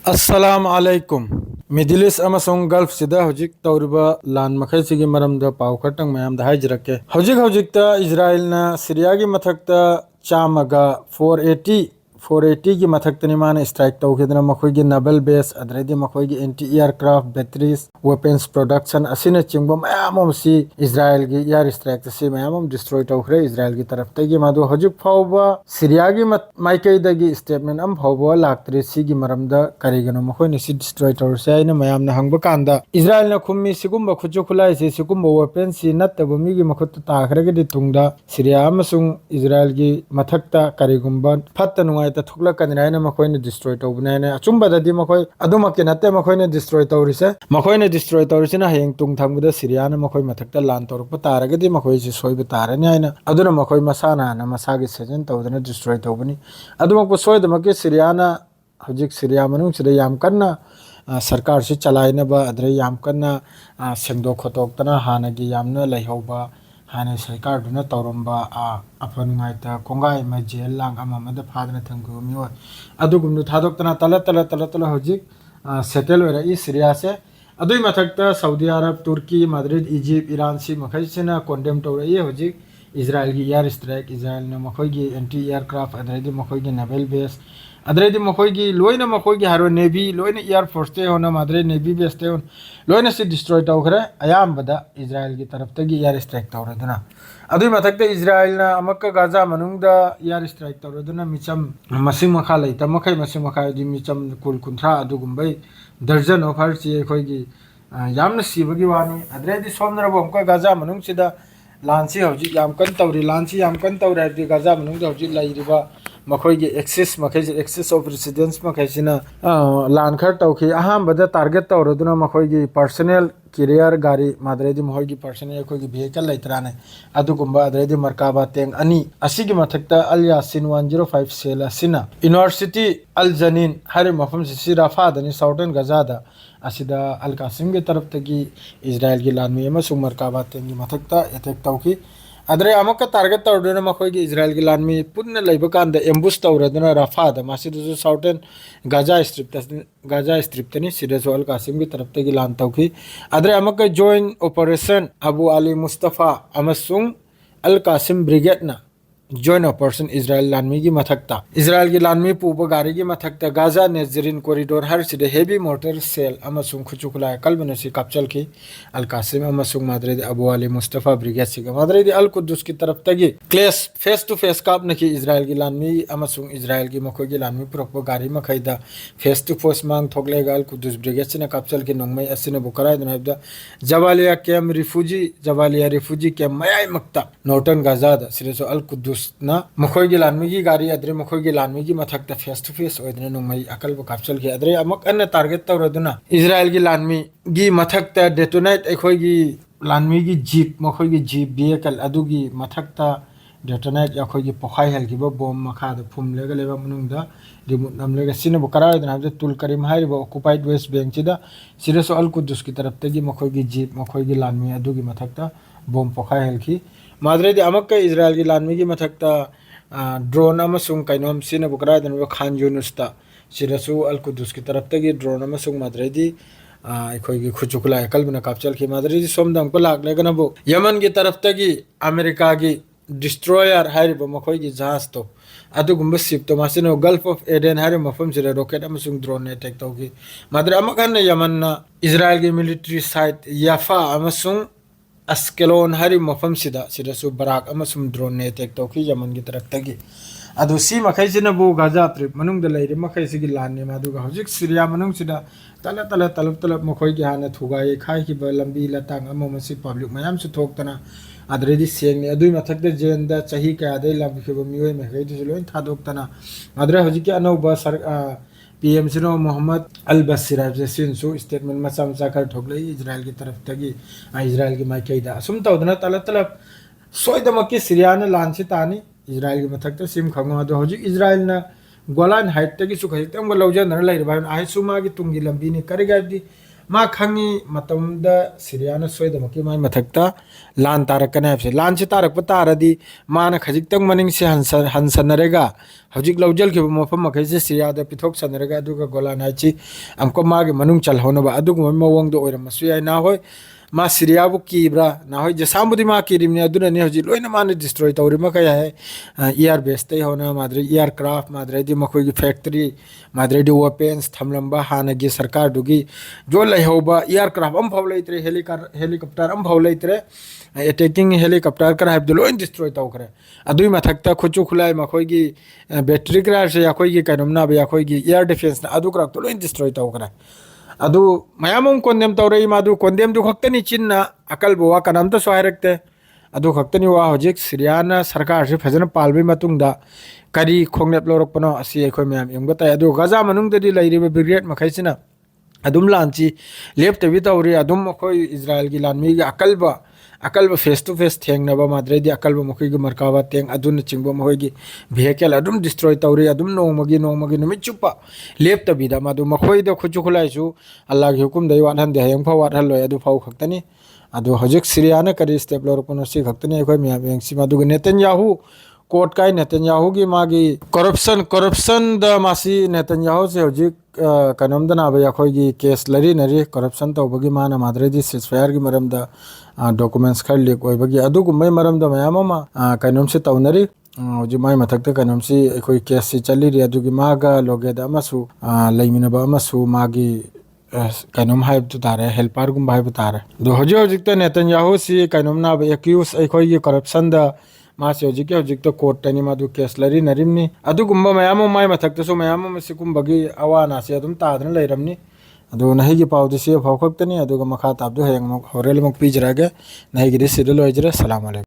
अस्सलाम अलैकुम middle east अमसोंग gulf सिदा हजिक तौरिबा लान मखैसिगी मरमदा पाव खटंग मयाम दा हाइजरके हजिक हजिकता इजराइल ना सीरिया की मथकता चामगा 480 की मथक्तनी मान स्ट्राइक तौखिदना मखोइगी नबल बेस अदरेदी मखोइगी anti aircraft batteries weapons production असिना चिंगबो मयाम सी इजराइल की एयर स्ट्राइक से मयाम डिस्ट्रॉय तौखरे इजराइल की तरफ तगी मादो हजुक फावबा सीरिया की माइकैदगी स्टेटमेंट अम फावबा लाक्तरे सिगी मरमदा करिगनो मखोइने सि डिस्ट्रॉय तौरसे आइना मयाम ना हंगबा कांदा इजराइल ना खुम्मी सिगुम्बा खुजु खुलाई से सिगुम्बा वेपन सी नत्तबो मिगी मखुत ताखरगदी तुंगदा सीरिया अमसुंग इजराइल की मथक्ता करिगुम्बा फत्ता नुंगाई थुकलकनी मखोइने डिस्ट्रॉय तौबने अचुम्बददी मखोइ अदुमके नत्ते मखोइने डिस्ट्रॉय तौरिसे मखोइने डिस्ट्रॉय तौरिसिना हेंग तुंग थंगबदा सीरियाना मखोइ मथक्ता लान तौरप तारगदी मखोइसे सोइब तारनी हाइना अदुना मखोइ मसाना ना मसागी सजन तौदना डिस्ट्रॉय तौबनी अदुमक सोइदमके सीरियाना हजिक सीरिया मनुंगसिदा याम कन्ना सरकार से चलाइनबा अदरे याम कन्ना सेंगदोक खोतोक्तना हानगी यामना लैहौबा हाने सरकार तौरम्बा अफनुमाइता कोंगाई मै जेल लांग अममद फादना थंगु मिओ अदुगुम थादोक्तना तल हजिक सेटल होरई सीरिया से अदुई मथक्ता सऊदी अरब तुर्की मद्रिद इजिप्ट ईरान सी मखैसिना कोंडेम तौरई हजिक इजराइल की एयर स्ट्राइक इजराइल ने मखोइगी एंटी एयरक्राफ्ट अदरेदी मखोइगी नेवल बेस अदरेदी मखोइगी लोइना मखोइगी हारो नेवी लोइना एयर फोर्स ते होना मादरे नेवी बेस ते होन लोइना से डिस्ट्रॉय तौखरे अयामबदा इजराइल की तरफ तगी एयर स्ट्राइक तौरदना अदुई मथक्ता इजराइल ना अमक्का गाजा मनुंगदा एयर स्ट्राइक तौरदना मिचम मसिंग मखा लैता मखै मसिंग मखा दि मिचम कुल कुंथ्रा अदुगुंबै दर्जन ऑफ हर ची अखोइगी यामना सीबगी वानी अदरेदी सोमनरबो अमक्का गाजा मनुंगसिदा लांसी हौजी याम कन तौरी लांसी याम कन तौरी गाजा मनुंगदा हौजी लैरिबा मखोइगी एक्सेस मखैज एक्सेस ऑफ रेसिडेंस मखैसिना लान खर तौखी अहामबदा टारगेट तौरदुना मखोइगी पर्सनल कैरियर गाड़ी मादरेदी मखोइगी पर्सनल अखोइगी व्हीकल लैतराने अदुगुंबा अदरेदी मरकाबा टेंग अनि असिगी मथक्ता अल यासिन 105 सेल असिना यूनिवर्सिटी अल जनीन हरे मफम से राफादनी साउथर्न गजादा असिदा अल कासिम की तरफ तगी इजराइल की लानमी अमसुंग मरकाबा टेंग की मथक्ता अटैक तौखी अदरे अमक्का टारगेट तौरदुना मखोइगी इजराइल की लानमी पुन्ना लैबकांदा एम्बुश तौरदुना राफादा मासिदुसु साउथर्न गाजा स्ट्रिप तनी सिदसु अल कासिम की तरफ तगी लान तौखी अदरे अमक्का जॉइंट ऑपरेशन अबू अली मुस्तफा अमसुंग अल कासिम ब्रिगेड ना जॉइंट ऑपरेशन इजराइल लानमी की मथक्ता इजराइल की लानमी पुब गारी की मथक्ता गाजा नेजरिन कॉरिडोर हर सिदे हेवी मोटर सेल अमसुंग खुचुकुला कलबनसी कापचल की अल Qasim अमसुंग Madrid Abu Ali Mustafa brigade सिगा Madrid अल कुद्दुस की तरफ तगी क्लेस फेस टू फेस काप नकी इजराइल की लानमी अमसुंग इजराइल की मखोई की लानमी पुरकबो गारी मखैदा फेस टू फेस मांग थोगलेगा अल कुद्दुस ब्रिगेड सिना कापचल की नोंगमै असिना बुकराय दनाबदा जबालिया रिफ्यूजी कैम्प मयाई मक्ता नॉर्टर्न गाजा दा सिरेसो अल कुद्दुस ना मखोइगी लानमी की गाड़ी अदरे मखोइगी लानमी की मथक्ता फेस टू फेस ओइदने नोंमै अकल कापचल की अदरे अमक अन्न टारगेट तौरदुना इजराइल की लानमी की मथक्ता डेटोनेट अखोइगी लानमी की जीप मखोइगी जीप व्हीकल अदुगी मथक्ता डेटोनेट अखोइगी पोखाई हलगिबो बॉम्ब मखाद फुमलेगा लेबा मनुंगदा रिमोट नमलेगा सिनबो करायदना तुल करीम हाइरिबो ऑक्युपाइड वेस्ट बैंक चिदा सिरेसो अल कुद्दुस की तरफ तगी मखोइगी जीप मखोइगी लानमी अदुगी मथक्ता बॉम्ब पोखाई हलकी मादरेदी अमक्का इजराइल की लानमी की मथक्ता ड्रोन अमसुंग कैनोम सिनबो करायदना खान यूनुस्ता सिरसु अल कुद्दुस की तरफ तगी ड्रोन अमसुंग मादरेदी अखोइगी खुचुकुला कलबना कापचल की मादरेदी सोमदम को लागलेगनबो यमन की तरफ तगी अमेरिका की डिस्ट्रॉयर हाइरिबो मखोइगी जहाज तो अदुगुंबा शिप तो मासिनो गल्फ ऑफ एडन हाइरि मफम सिरे रॉकेट अमसुंग ड्रोन अटैक तौगी मादरे अमकन यमन इजराइल की मिलिट्री साइट याफा अमसुंग अस्केलोन हरी मफम सिदसु बराक अमसुम ड्रोन ने अटैक तौखी यमन की तरफ तगी अदु सी मखैसिनबु गाजा ट्रिप मनुंग लैरे मखैसिगी लानने मादुगा हजिक सीरिया मनुंग सिदा तलब मखोइगी हाना थुगाई खाइखिबा लंबी लतांग अममसि पब्लिक मयाम सु थोक्तना अदरेदी सेंगने अदुई मथक्ते जेंदा चही कयादै लंबिखिबा मियोय मखैदिसु लोइन थादोक्तना अदरे हजिक अनौबा सर पीएम सिनो मोहम्मद अल बसीर सिंसु स्टेटमेंट मचा मचा कर ठोकले इजराइल की तरफ तगी इजराइल की माइकैदा सुम तौदना तलब सोइदमकी सीरिया ने लांसी तानी इजराइल की मथक्ता सिम खंगो अदो हजिक इजराइल ना गोलान हाइट तगी सु खैतम गो लौजनर लैरबा आइ सुमा की तुंगी लंबी ने करिगादी मा खंगी मतमदा सिरियाना सोयदमकी माय मथक्ता लान तारकने है लान से तारक तारदी माना खजिकतंग मनिंग से हंसनरेगा हजिक लौजल के मफम मखै से सिरियादा पिथोक सनरेगा अदुगा गोला नाइची हमको मागे मनुंग चल होनबा अदुगु मवंग दो ओइरमसु याय ना होय मा सिरियाबु कीब्रा ना होय जसामुदी मा कीरिमने अदुनने हजि लोइना माने डिस्ट्रॉय तौरिमा कया है एयर बेस तै होना माद्रे एयरक्राफ्ट माद्रे दि मखोय की फैक्ट्री माद्रे दि वेपन्स थमलंबा हानगी सरकार दुगी जो लैहोबा एयरक्राफ्ट अम फाव लैत्रे हेलीकॉप्टर अम फाव लैत्रे अटैकिंग हेलीकॉप्टर कर हाइब लोइन डिस्ट्रॉय तौखरे अदुई मथक्ता खुचु खुलाय मखोय की बैटरी क्रैश या कोई की कनमना बया कोई की एयर डिफेंस ना अदु क्रक लोइन डिस्ट्रॉय तौखरे अदु मयामम कोंडेम तौरई मादु कोंडेम दु खक्तनी चिन्ना अकल बुवा कनमता स्वायरक्ते अदु खक्तनी वा हजिक सिरियाना सरकार से फजन पालबे मतुंगदा करी खोंगनेप लोरकपनो असि अखोय मयाम यमगता अदु गजा मनुंगदि लैरिबे ब्रिगेड मखैसिना अदुम लांची लेप्तबि तौरी अदुम अखोय इजराइल की लानमी अकल्ब फेस टू फेस थेंगनबा माद्रेदी अकल्ब मखोय की मरकावा तेंग अदुन चिंगबो मखोय की भेहिकल अदुम डिस्ट्रॉय तौरी अदुम नोंमगी नुमित चुप्पा लेप्तबिदा मादु मखोय द खुचु खुलाइसु अल्लाह की हुकुम दै वाथन दे हयंग फाव वाथन लोय अदु फाव खक्तनी अदु हजिक सिरियाना करी स्टेप लोरपनो सि खक्तनी अखोय मियाम यंगसि मादु नेतन्याहू कोर्ट का नेतन्याहू की मागी करप्शन द मासी नेतन्याहू से हजिक कनमदना अखोय की केस लरी नरी करप्शन तौबगी माना माद्रेदी सिजफायर की मरमदा डॉक्यूमेंट्स खर लीक होइबगी अदुगुमै मरमदा मयाम अमा कनम से तौनरी हजिक माय मथक्ता कनम से अखोय केस से चलीरी अदुगी मागा लोगेदा अमसु लैमिनबा अमसु मागी कनम हाइब तारे हेल्पर गुम हाइब तारे दो हजिक नेतन्याहू से कनमना एक्यूज अखोय की करप्शन द मासे हजिक कोर्ट तनी मादु केस लरी नरिमनी अदुगुम्बा मयाम माय मथक्तसु मयाम सिकुम्बगी अवाना से अदुम तादन लैरमनी अदु नही की पावदि से फावखक्तनी अदुगा मखा ताबदु हयंग होरेल मक पिजरागे नही गिरि सिदल होइजरे सलाम अलैकुम।